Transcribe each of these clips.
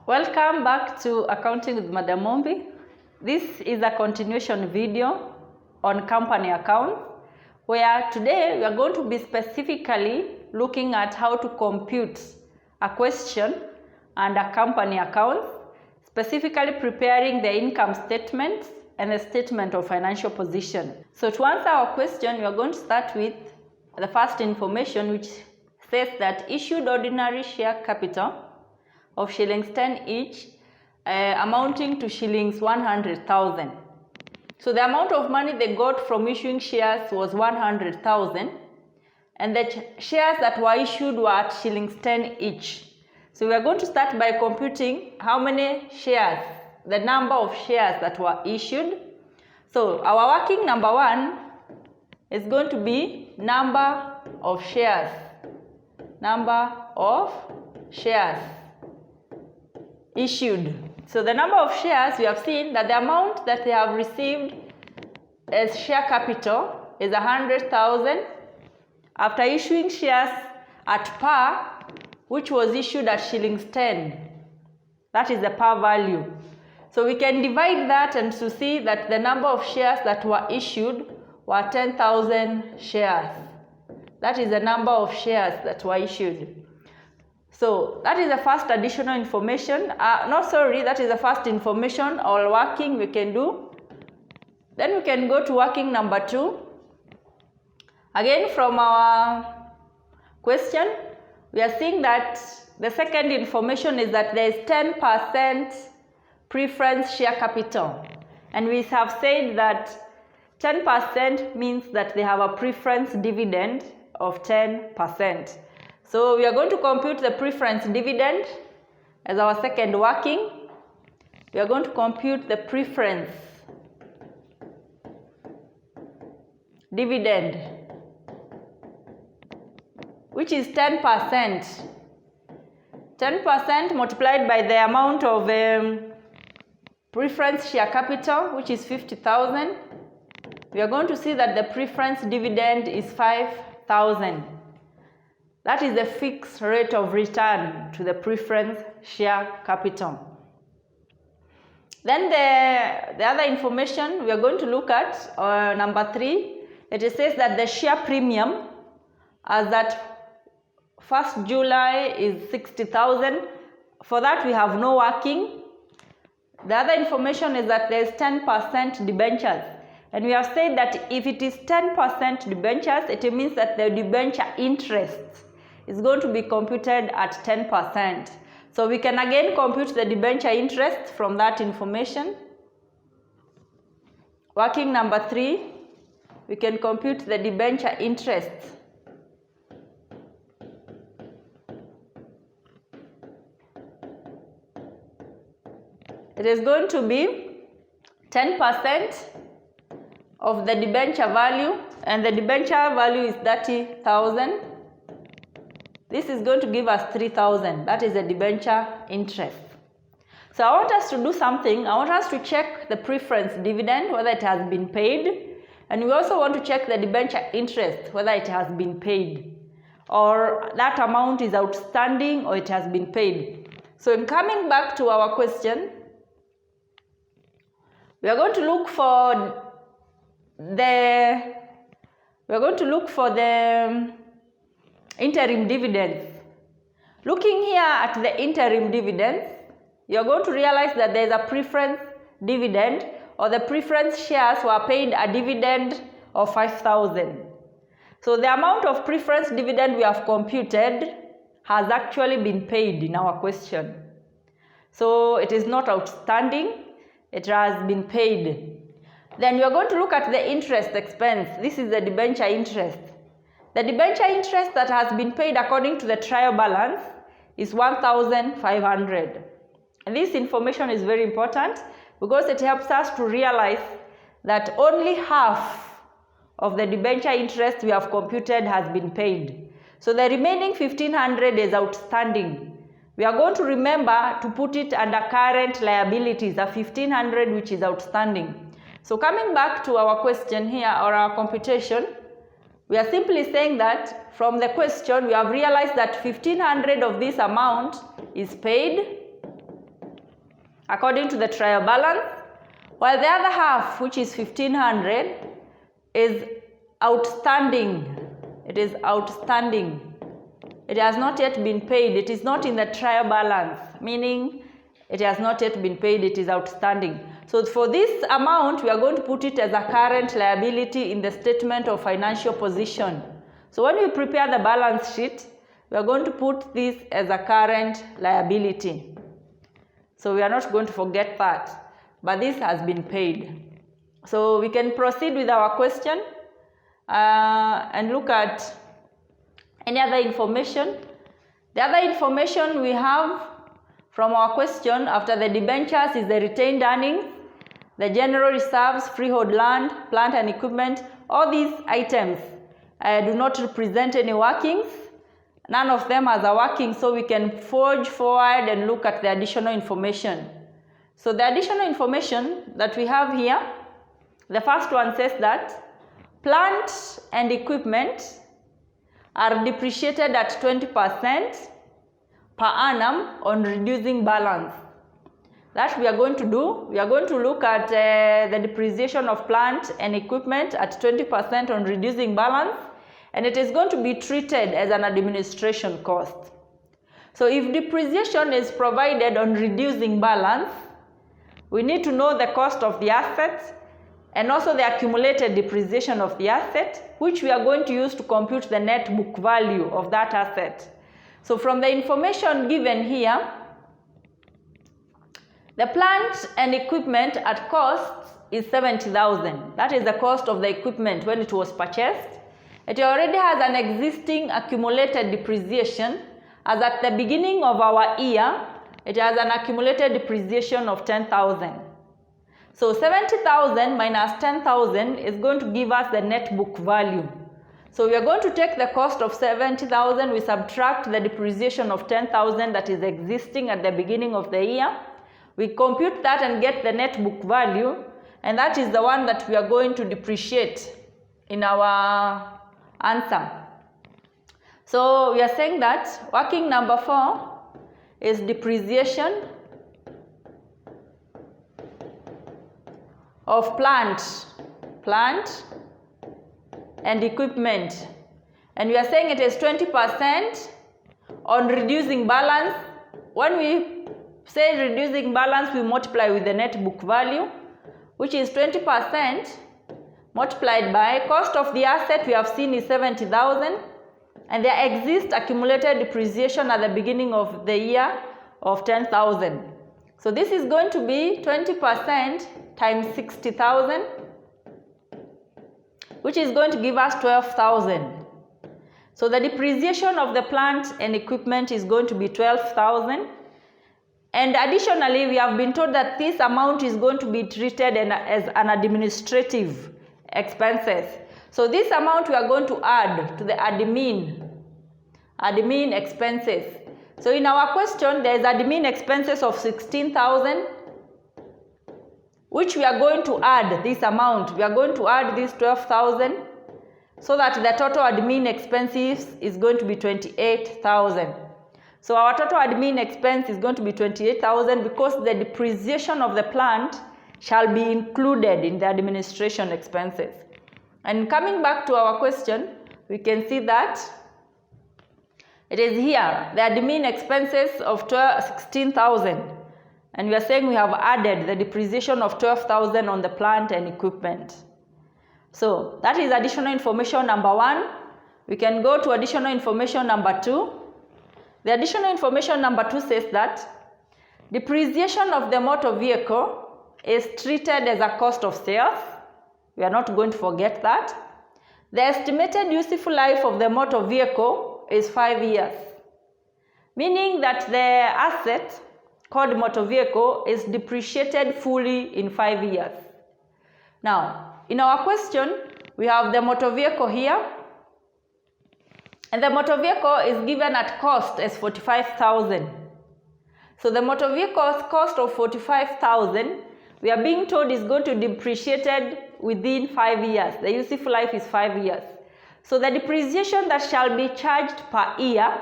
Welcome back to Accounting with Madam Mombi. This is a continuation video on company accounts, where today we are going to be specifically looking at how to compute a question and a company account, specifically preparing the income statement and the statement of financial position. So to answer our question, we are going to start with the first information, which says that issued ordinary share capital of shillings 10 each, amounting to shillings 100,000. So the amount of money they got from issuing shares was 100,000, and the shares that were issued were at shillings 10 each. So we are going to start by computing how many shares, the number of shares that were issued. So our working number one is going to be number of shares. Number of shares issued. So the number of shares, we have seen that the amount that they have received as share capital is 100,000 after issuing shares at par, which was issued at shillings 10. That is the par value. So we can divide that and to see that the number of shares that were issued were 10,000 shares. That is the number of shares that were issued. So that is the first additional information. That is the first information or working we can do. Then we can go to working number two. Again, from our question, we are seeing that the second information is that there is 10% preference share capital. And we have said that 10% means that they have a preference dividend of 10%. So we are going to compute the preference dividend as our second working. We are going to compute the preference dividend, which is 10%. 10% multiplied by the amount of preference share capital, which is 50,000. We are going to see that the preference dividend is 5,000. That is the fixed rate of return to the preference share capital. Then the other information we are going to look at, number three, it says that the share premium as at 1st July is 60,000. For that we have no working. The other information is that there is 10% debentures. And we have said that if it is 10% debentures, it means that the debenture interest is going to be computed at 10%. So we can again compute the debenture interest from that information. Working number three, we can compute the debenture interest. It is going to be 10% of the debenture value, and the debenture value is 30,000. This is going to give us 3,000. That is the debenture interest. So I want us to do something. I want us to check the preference dividend, whether it has been paid. And we also want to check the debenture interest, whether it has been paid, or that amount is outstanding or it has been paid. So in coming back to our question, we are going to look for the interim dividends. Looking here at the interim dividends, you are going to realize that there is a preference dividend, or the preference shares were paid a dividend of 5,000. So the amount of preference dividend we have computed has actually been paid in our question. So it is not outstanding, it has been paid. Then we are going to look at the interest expense. This is the debenture interest. The debenture interest that has been paid according to the trial balance is 1,500. And this information is very important because it helps us to realize that only half of the debenture interest we have computed has been paid. So the remaining 1,500 is outstanding. We are going to remember to put it under current liabilities, the 1,500 which is outstanding. So coming back to our question here, or our computation, we are simply saying that from the question we have realized that 1,500 of this amount is paid according to the trial balance, while the other half, which is 1500, is outstanding. It is outstanding. It has not yet been paid. It is not in the trial balance, meaning it has not yet been paid. It is outstanding. So for this amount, we are going to put it as a current liability in the statement of financial position. So when we prepare the balance sheet, we are going to put this as a current liability. So we are not going to forget that, but this has been paid. So we can proceed with our question and look at any other information. The other information we have from our question after the debentures is the retained earnings, the general reserves, freehold land, plant and equipment. All these items do not represent any workings. None of them has a working, so we can forge forward and look at the additional information. So the additional information that we have here, the first one says that plant and equipment are depreciated at 20% per annum on reducing balance. That we are going to do. We are going to look at the depreciation of plant and equipment at 20% on reducing balance, and it is going to be treated as an administration cost. So if depreciation is provided on reducing balance, we need to know the cost of the asset and also the accumulated depreciation of the asset, which we are going to use to compute the net book value of that asset. So from the information given here, the plant and equipment at cost is 70,000. That is the cost of the equipment when it was purchased. It already has an existing accumulated depreciation, as at the beginning of our year, it has an accumulated depreciation of 10,000. So 70,000 minus 10,000 is going to give us the net book value. So we are going to take the cost of 70,000, we subtract the depreciation of 10,000 that is existing at the beginning of the year. We compute that and get the net book value, and that is the one that we are going to depreciate in our answer. So we are saying that working number 4 is depreciation of plant and equipment, and we are saying it is 20% on reducing balance. When we say reducing balance, we multiply with the net book value, which is 20% multiplied by cost of the asset we have seen is 70,000, and there exists accumulated depreciation at the beginning of the year of 10,000. So this is going to be 20% times 60,000, which is going to give us 12,000. So the depreciation of the plant and equipment is going to be 12,000. And additionally, we have been told that this amount is going to be treated as an administrative expenses. So this amount we are going to add to the admin expenses. So in our question, there is admin expenses of 16,000, which we are going to add this amount. We are going to add this 12,000, so that the total admin expenses is going to be 28,000. So our total admin expense is going to be 28,000 because the depreciation of the plant shall be included in the administration expenses. And coming back to our question, we can see that it is here, the admin expenses of 16,000. And we are saying we have added the depreciation of 12,000 on the plant and equipment. So that is additional information number 1. We can go to additional information number 2. The additional information number 2 says that depreciation of the motor vehicle is treated as a cost of sales. We are not going to forget that. The estimated useful life of the motor vehicle is 5 years, meaning that the asset called motor vehicle is depreciated fully in 5 years. Now, in our question, we have the motor vehicle here, and the motor vehicle is given at cost as 45,000. So the motor vehicle's cost of 45,000, we are being told is going to be depreciated within 5 years. The useful life is 5 years. So the depreciation that shall be charged per year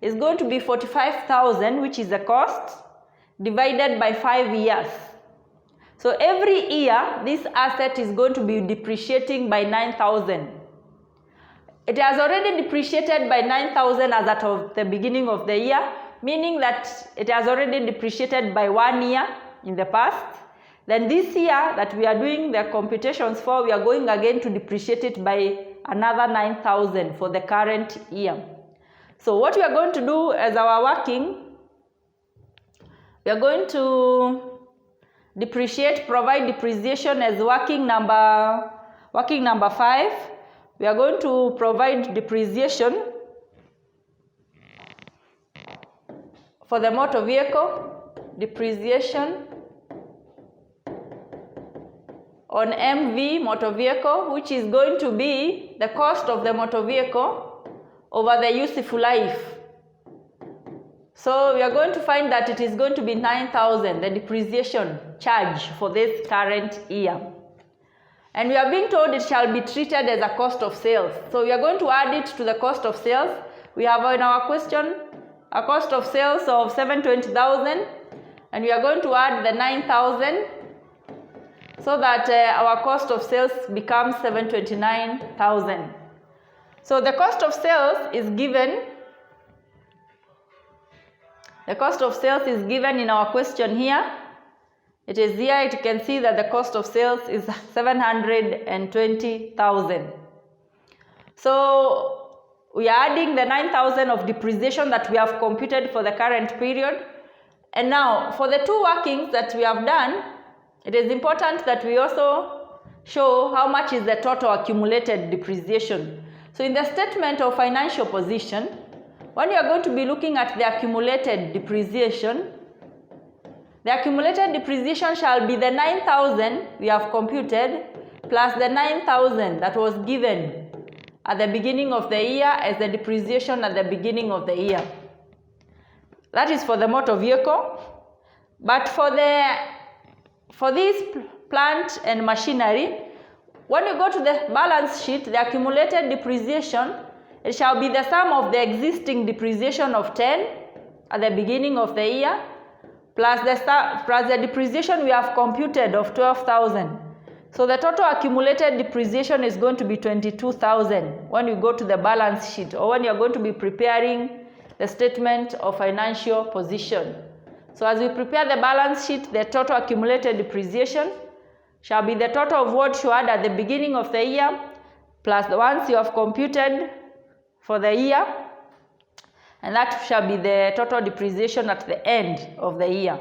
is going to be 45,000, which is the cost, divided by 5 years. So every year, this asset is going to be depreciating by 9,000. It has already depreciated by 9,000 as at of the beginning of the year, meaning that it has already depreciated by 1 year in the past. Then this year that we are doing the computations for, we are going again to depreciate it by another 9,000 for the current year. So what we are going to do as our working, we are going to provide depreciation as working number 5. We are going to provide depreciation for the motor vehicle, depreciation on MV motor vehicle, which is going to be the cost of the motor vehicle over the useful life. So we are going to find that it is going to be 9,000, the depreciation charge for this current year. And we are being told it shall be treated as a cost of sales. So we are going to add it to the cost of sales. We have in our question a cost of sales of 720,000, and we are going to add the 9,000 so that our cost of sales becomes 729,000. So the cost of sales is given. The cost of sales is given in our question here. It is here. You can see that the cost of sales is 720,000. So we are adding the 9,000 of depreciation that we have computed for the current period. And now for the two workings that we have done, it is important that we also show how much is the total accumulated depreciation. So in the statement of financial position, when you are going to be looking at the accumulated depreciation, the accumulated depreciation shall be the 9,000 we have computed plus the 9,000 that was given at the beginning of the year as the depreciation at the beginning of the year. That is for the motor vehicle. But for this plant and machinery, when you go to the balance sheet, the accumulated depreciation, it shall be the sum of the existing depreciation of 10 at the beginning of the year plus the depreciation we have computed of 12,000. So the total accumulated depreciation is going to be 22,000 when you go to the balance sheet or when you are going to be preparing the statement of financial position. So as we prepare the balance sheet, the total accumulated depreciation shall be the total of what you had at the beginning of the year plus the ones you have computed for the year, and that shall be the total depreciation at the end of the year.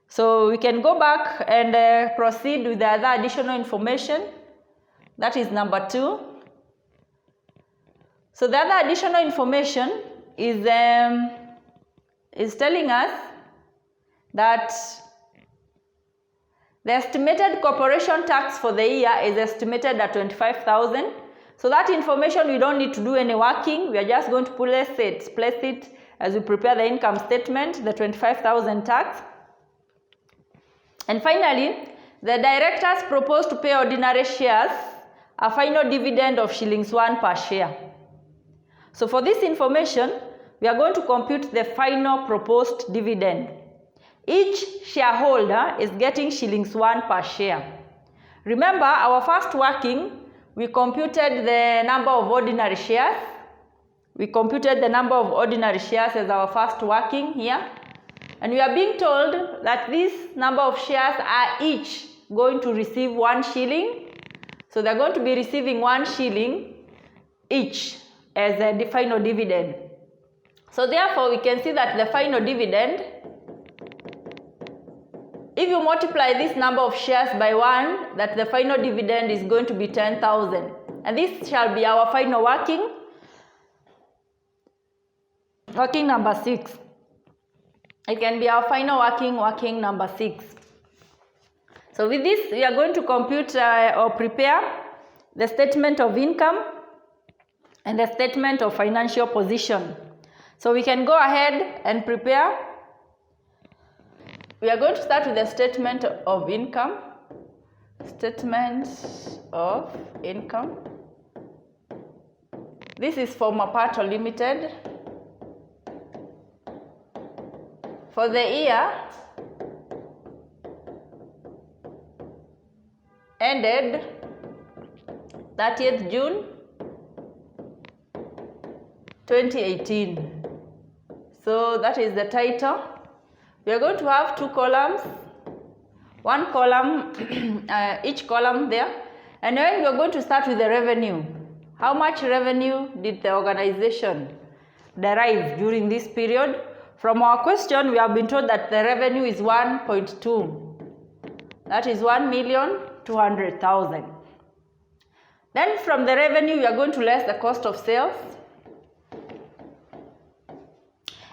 So we can go back and proceed with the other additional information. That is number 2. So the other additional information is telling us that the estimated corporation tax for the year is estimated at 25,000. So that information we don't need to do any working. We are just going to place it as we prepare the income statement, the 25,000 tax. And finally, the directors propose to pay ordinary shares a final dividend of Sh1 per share. So for this information, we are going to compute the final proposed dividend. Each shareholder is getting Sh1 per share. Remember, our first working, we computed the number of ordinary shares. We computed the number of ordinary shares as our first working here. And we are being told that this number of shares are each going to receive 1 shilling. So they're going to be receiving 1 shilling each as the final dividend. So therefore, we can see that the final dividend, if you multiply this number of shares by 1, that the final dividend is going to be 10,000. And this shall be our final working number 6. It can be our final working number 6. So with this, we are going to compute or prepare the statement of income and the statement of financial position. So we can go ahead and prepare. We are going to start with the statement of income. Statement of income. This is for Mapato Limited. for the year ended 30th June 2018. So that is the title. We are going to have two columns, one column, each column there. And then we are going to start with the revenue. How much revenue did the organization derive during this period? From our question, we have been told that the revenue is 1.2. That is 1,200,000. Then from the revenue, we are going to less the cost of sales.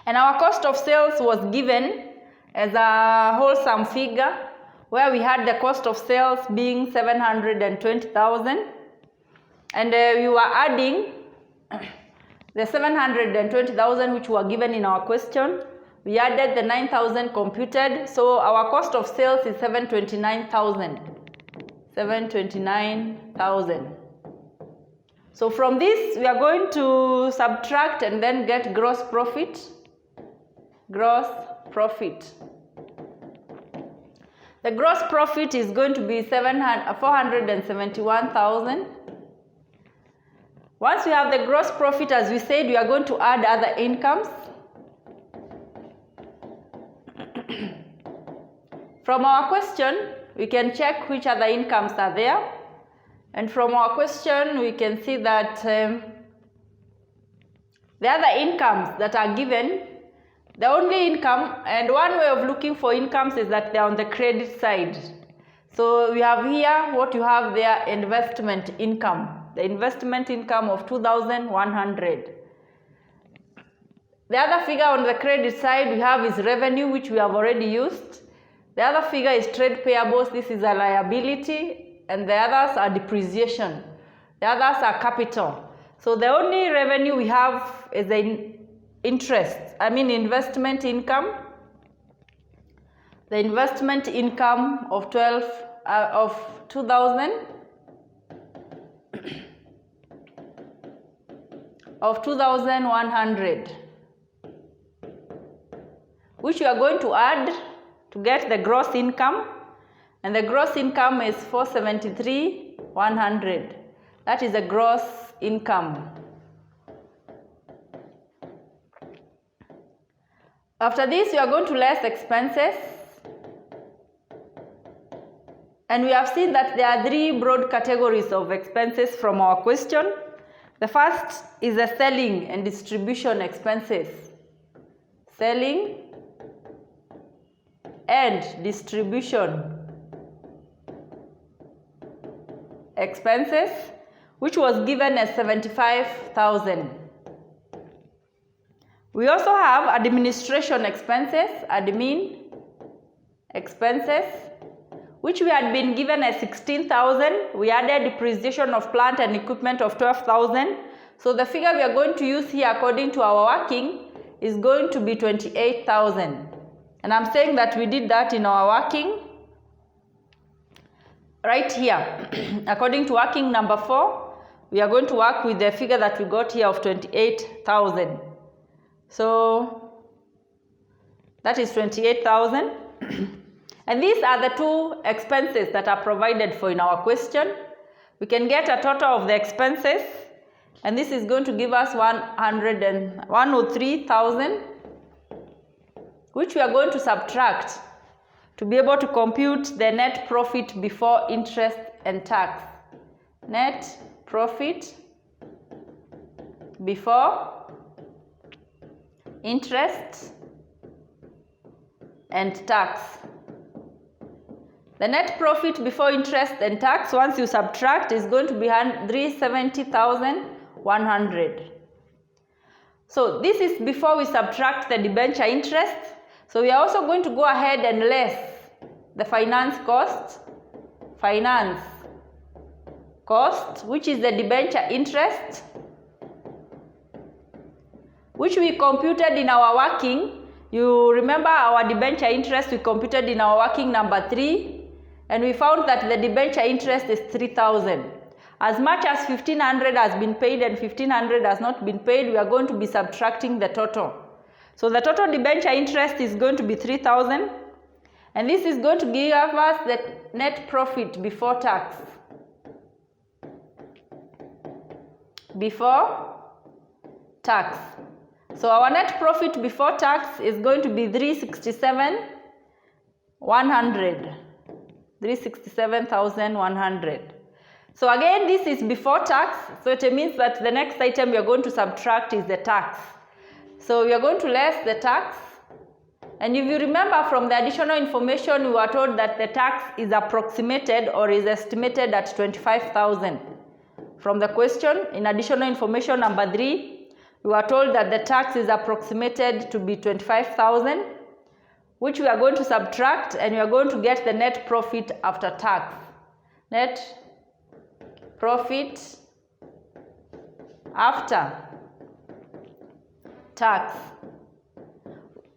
And our cost of sales was given as a wholesome figure, where we had the cost of sales being 720,000. And we were adding the 720,000 which were given in our question. We added the 9,000 computed, so our cost of sales is 729,000. 729,000. So from this, we are going to subtract and then get gross profit. Gross profit. The gross profit is going to be 471,000. Once we have the gross profit, as we said, we are going to add other incomes. From our question, we can check which other incomes are there. And from our question, we can see that the other incomes that are given, the only income, and one way of looking for incomes is that they are on the credit side. So we have here what you have there, investment income. The investment income of 2,100. The other figure on the credit side we have is revenue, which we have already used. The other figure is trade payables. This is a liability, and the others are depreciation. The others are capital. So the only revenue we have is the investment income. The investment income of 2,000 of 2,100, which we are going to add to get the gross income, and the gross income is 473,100. That is the gross income. After this, we are going to less expenses. And we have seen that there are three broad categories of expenses from our question. The first is the selling and distribution expenses. Selling and distribution expenses, which was given as 75,000. We also have administration expenses, admin expenses, which we had been given as 16,000. We added depreciation of plant and equipment of 12,000. So the figure we are going to use here according to our working is going to be 28,000. And I'm saying that we did that in our working right here. According to working number 4, we are going to work with the figure that we got here of 28,000. So that is 28,000. And these are the two expenses that are provided for in our question. We can get a total of the expenses, and this is going to give us 103,000, which we are going to subtract to be able to compute the net profit before interest and tax. Net profit before interest and tax. The net profit before interest and tax, once you subtract, is going to be 370,100. So this is before we subtract the debenture interest. So we are also going to go ahead and less the finance cost, which is the debenture interest, which we computed in our working. You remember our debenture interest we computed in our working number 3. And we found that the debenture interest is 3,000. As much as 1,500 has been paid and 1,500 has not been paid, we are going to be subtracting the total. So the total debenture interest is going to be 3,000, and this is going to give us the net profit before tax. Before tax. So our net profit before tax is going to be 367,100. 367,100. So again, this is before tax, so it means that the next item we are going to subtract is the tax. So we are going to less the tax. And if you remember from the additional information, we were told that the tax is approximated or is estimated at 25,000. From the question, in additional information number 3, we were told that the tax is approximated to be 25,000, which we are going to subtract, and we are going to get the net profit after tax. Net profit after tax.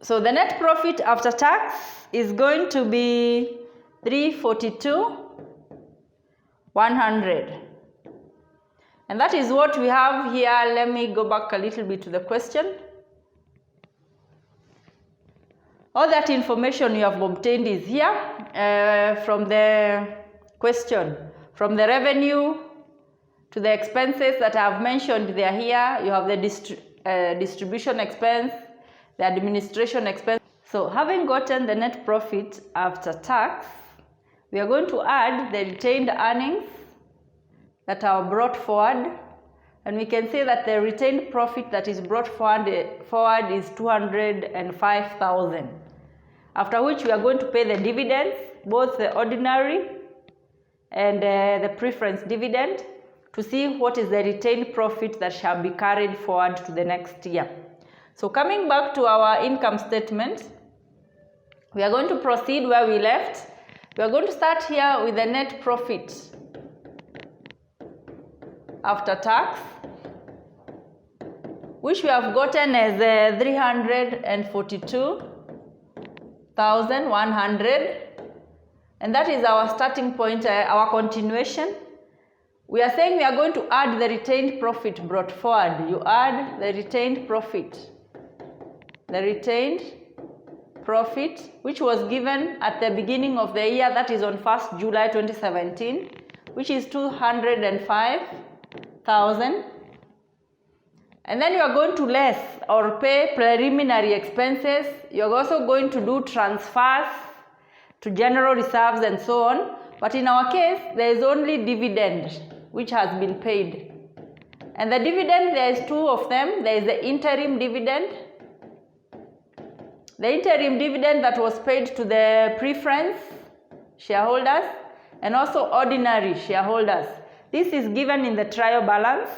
So the net profit after tax is going to be 342,100. And that is what we have here. Let me go back a little bit to the question. All that information you have obtained is here from the question. From the revenue to the expenses that I have mentioned, they are here. You have the distribution expense, the administration expense. So having gotten the net profit after tax, we are going to add the retained earnings that are brought forward, and we can say that the retained profit that is brought forward is 205,000. After which we are going to pay the dividends, both the ordinary and the preference dividend, to see what is the retained profit that shall be carried forward to the next year. So coming back to our income statement, we are going to proceed where we left. We are going to start here with the net profit after tax, which we have gotten as 342,100, and that is our starting point, our continuation. We are saying we are going to add the retained profit brought forward. You add the retained profit. The retained profit, which was given at the beginning of the year, that is on 1st July 2017, which is 205,000. And then you are going to less or pay preliminary expenses. You are also going to do transfers to general reserves and so on. But in our case, there is only dividend which has been paid. And the dividend, there is two of them. There is the interim dividend. The interim dividend that was paid to the preference shareholders and also ordinary shareholders. This is given in the trial balance,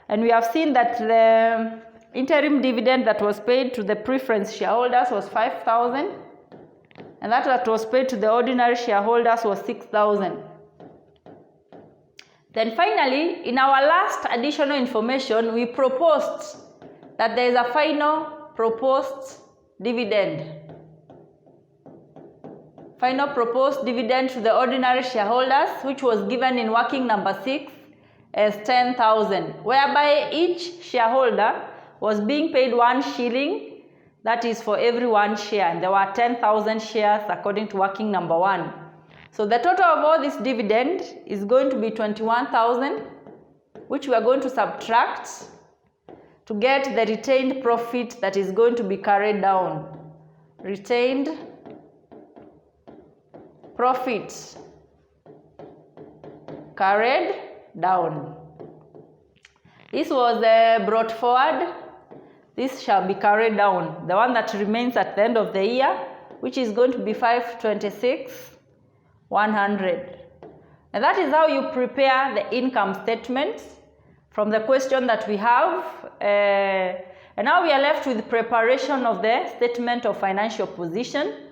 and we have seen that the interim dividend that was paid to the preference shareholders was 5,000, and that was paid to the ordinary shareholders was 6,000. Then finally, in our last additional information, we proposed that there is a final proposed dividend. Final proposed dividend to the ordinary shareholders, which was given in working number 6 as 10,000, whereby each shareholder was being paid 1 shilling, that is for every 1 share, and there were 10,000 shares according to working number 1. So the total of all this dividend is going to be 21,000, which we are going to subtract to get the retained profit that is going to be carried down. Retained profit carried down. This was brought forward. This shall be carried down. The one that remains at the end of the year, which is going to be 526,100. And that is how you prepare the income statement from the question that we have. And now we are left with the preparation of the statement of financial position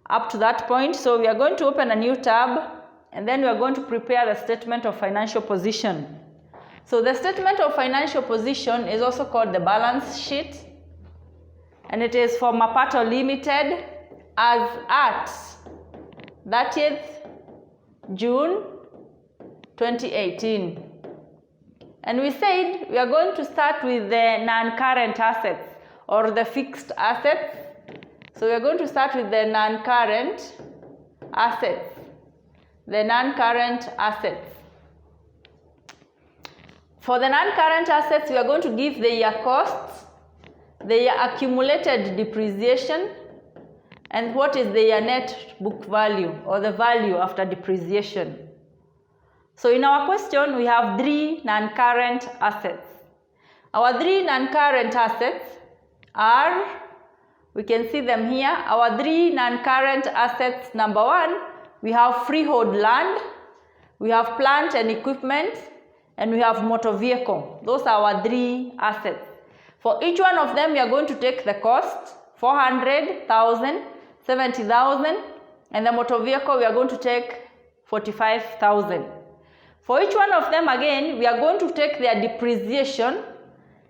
up to that point. So we are going to open a new tab, and then we are going to prepare the statement of financial position. So the statement of financial position is also called the balance sheet, and it is for Mapato Limited as at 30th June 2018. And we said we are going to start with the non-current assets, or the fixed assets. So we are going to start with the non-current assets. The non-current assets. For the non-current assets, we are going to give the year costs, the year accumulated depreciation, and what is the year net book value, or the value after depreciation. So in our question, we have 3 non-current assets. Our 3 non-current assets are, we can see them here, our 3 non-current assets. Number 1, we have freehold land, we have plant and equipment, and we have motor vehicle. Those are our 3 assets. For each one of them, we are going to take the cost, 400,000, 70,000, and the motor vehicle, we are going to take 45,000. For each one of them, again, we are going to take their depreciation,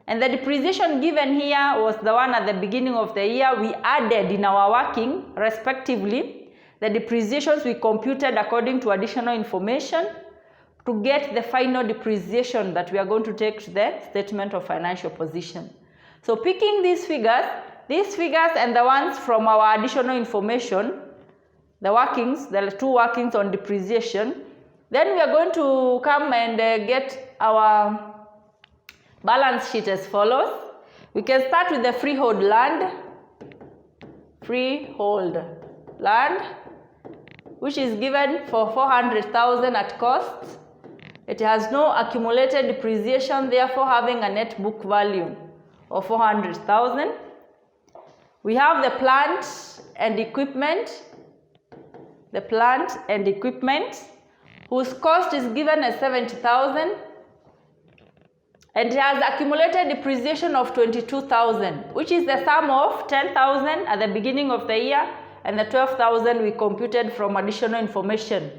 and the depreciation given here was the one at the beginning of the year. We added in our working, respectively, the depreciations we computed according to additional information to get the final depreciation that we are going to take to the statement of financial position. So picking these figures and the ones from our additional information, the workings, the 2 workings on depreciation, then we are going to come and get our balance sheet as follows. We can start with the freehold land. Freehold land, which is given for 400,000 at cost. It has no accumulated depreciation, therefore having a net book value of 400,000. We have the plant and equipment. The plant and equipment, whose cost is given as 70,000, and it has accumulated depreciation of 22,000, which is the sum of 10,000 at the beginning of the year and the 12,000 we computed from additional information.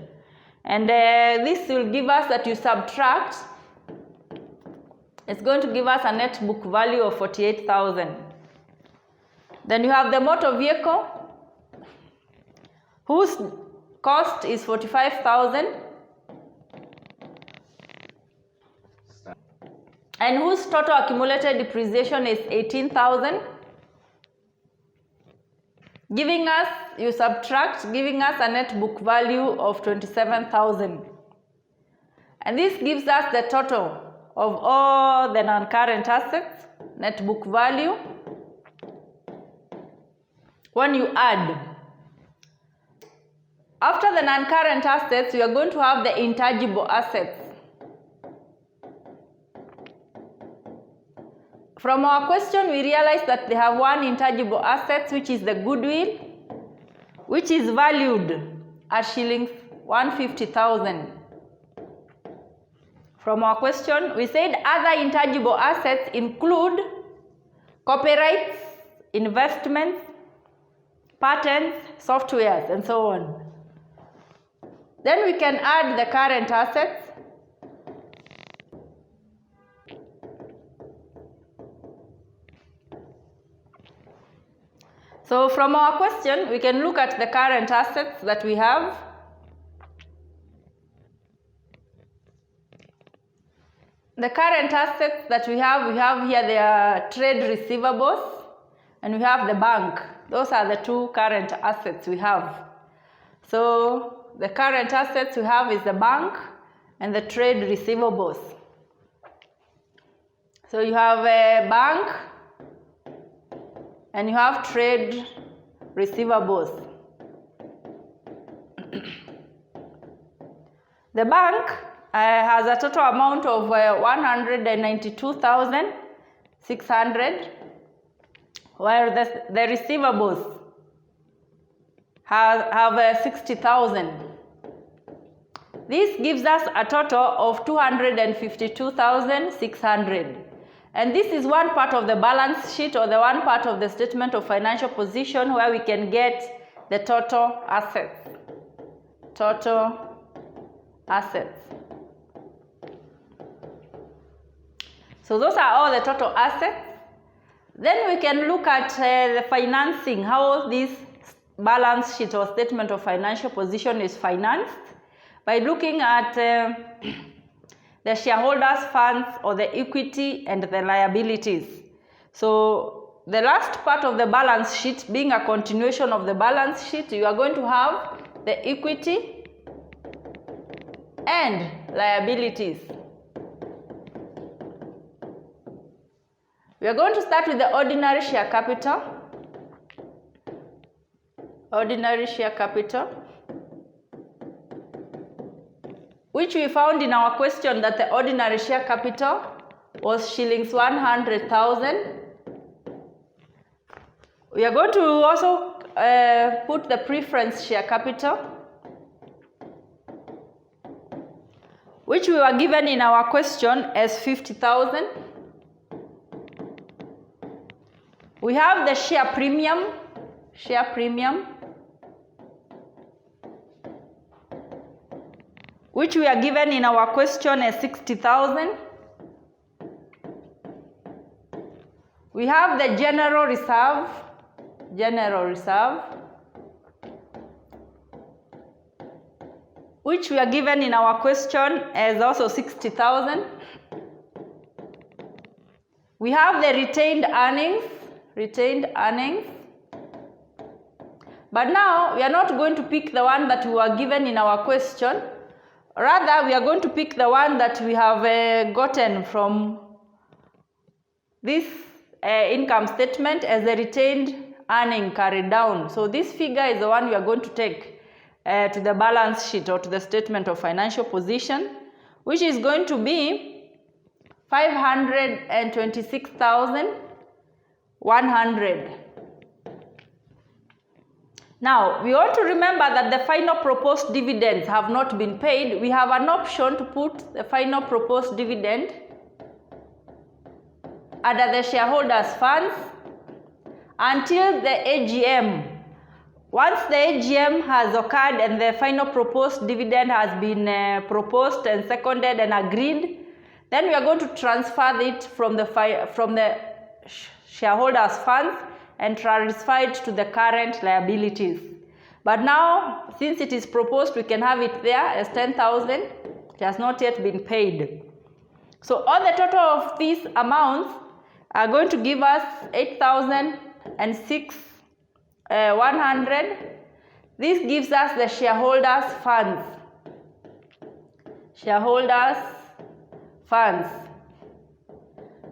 And this will give us that you subtract, it's going to give us a net book value of 48,000. Then you have the motor vehicle, whose cost is 45,000 and whose total accumulated depreciation is 18,000, giving us, you subtract, giving us a net book value of 27,000. And this gives us the total of all the non-current assets, net book value, when you add. After the non-current assets, we are going to have the intangible assets. From our question, we realized that they have one intangible asset, which is the goodwill, which is valued at shillings 150,000. From our question, we said other intangible assets include copyrights, investments, patents, softwares, and so on. Then we can add the current assets. So from our question, we can look at the current assets that we have. The current assets that we have here, they are trade receivables, and we have the bank. Those are the 2 current assets we have. So the current assets we have is the bank and the trade receivables. So you have a bank and you have trade receivables. The bank has a total amount of 192,600, while the receivables have 60,000. This gives us a total of 252,600. And this is one part of the balance sheet, or the one part of the statement of financial position, where we can get the total assets. Total assets. So those are all the total assets. Then we can look at the financing, how this balance sheet or statement of financial position is financed, by looking at the shareholders' funds, or the equity and the liabilities. So the last part of the balance sheet being a continuation of the balance sheet, you are going to have the equity and liabilities. We are going to start with the ordinary share capital. Ordinary share capital, which we found in our question that the ordinary share capital was shillings 100,000. We are going to also put the preference share capital, which we were given in our question as 50,000. We have the share premium, which we are given in our question as 60,000. We have the general reserve, which we are given in our question as also 60,000. We have the retained earnings. But now we are not going to pick the one that we were given in our question. Rather, we are going to pick the one that we have gotten from this income statement as the retained earning carried down. So this figure is the one we are going to take to the balance sheet or to the statement of financial position, which is going to be 526,100. Now, we want to remember that the final proposed dividends have not been paid. We have an option to put the final proposed dividend under the shareholders' funds until the AGM. Once the AGM has occurred and the final proposed dividend has been proposed and seconded and agreed, then we are going to transfer it from the shareholders' funds and transfer it to the current liabilities. But now, since it is proposed, we can have it there as 10,000. It has not yet been paid. So all the total of these amounts are going to give us 8,006,100. This gives us the shareholders' funds.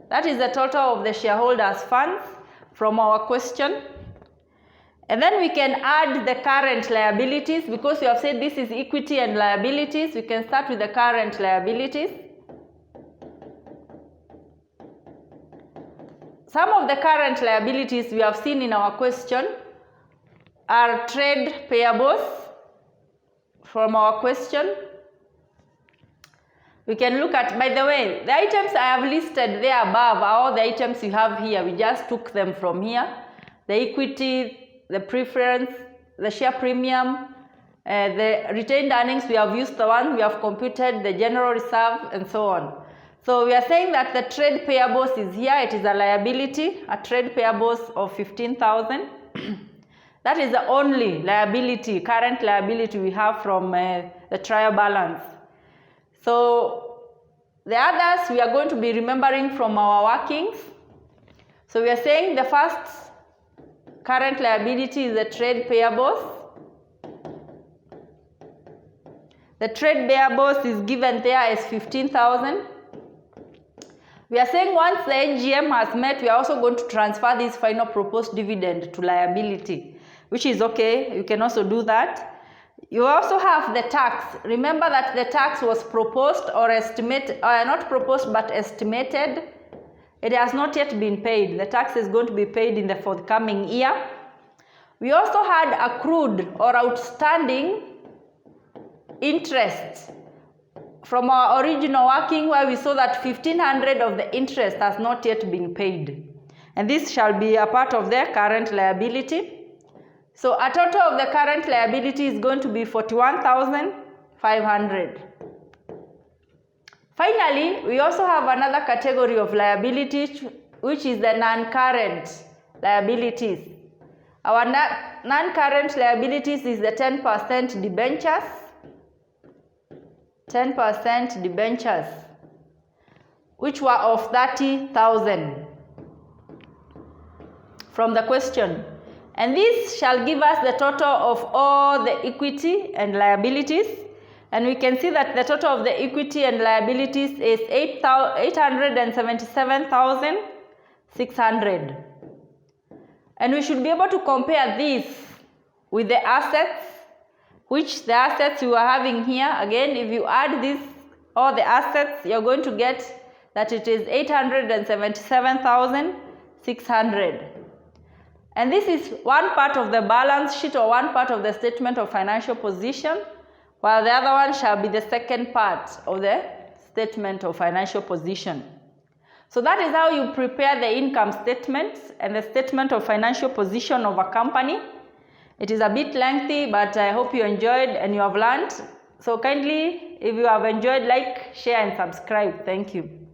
That is the total of the shareholders' funds from our question. And then we can add the current liabilities, because we have said this is equity and liabilities. We can start with the current liabilities. Some of the current liabilities we have seen in our question are trade payables from our question. We can look at, by the way, the items I have listed there above are all the items you have here. We just took them from here. The equity, the preference, the share premium, the retained earnings, we have used the one we have computed, the general reserve, and so on. So we are saying that the trade payables is here. It is a liability, a trade payables of 15,000. That is the only liability, current liability we have from the trial balance. So the others we are going to be remembering from our workings. So we are saying the first current liability is the trade payables. The trade payables is given there as 15,000. We are saying once the AGM has met, we are also going to transfer this final proposed dividend to liability, which is okay. You can also do that. You also have the tax. Remember that the tax was proposed or estimated, not proposed but estimated. It has not yet been paid. The tax is going to be paid in the forthcoming year. We also had accrued or outstanding interest from our original working, where we saw that 1,500 of the interest has not yet been paid. And this shall be a part of their current liability. So a total of the current liability is going to be 41,500. Finally, we also have another category of liabilities, which is the non-current liabilities. Our non-current liabilities is the 10% debentures. 10% debentures, which were of 30,000. from the question. And this shall give us the total of all the equity and liabilities. And we can see that the total of the equity and liabilities is 877,600. And we should be able to compare this with the assets, which the assets you are having here. Again, if you add this, all the assets, you're going to get that it is 877,600. And this is one part of the balance sheet or one part of the statement of financial position, while the other one shall be the second part of the statement of financial position. So that is how you prepare the income statement and the statement of financial position of a company. It is a bit lengthy, but I hope you enjoyed and you have learned. So kindly, if you have enjoyed, like, share and subscribe. Thank you.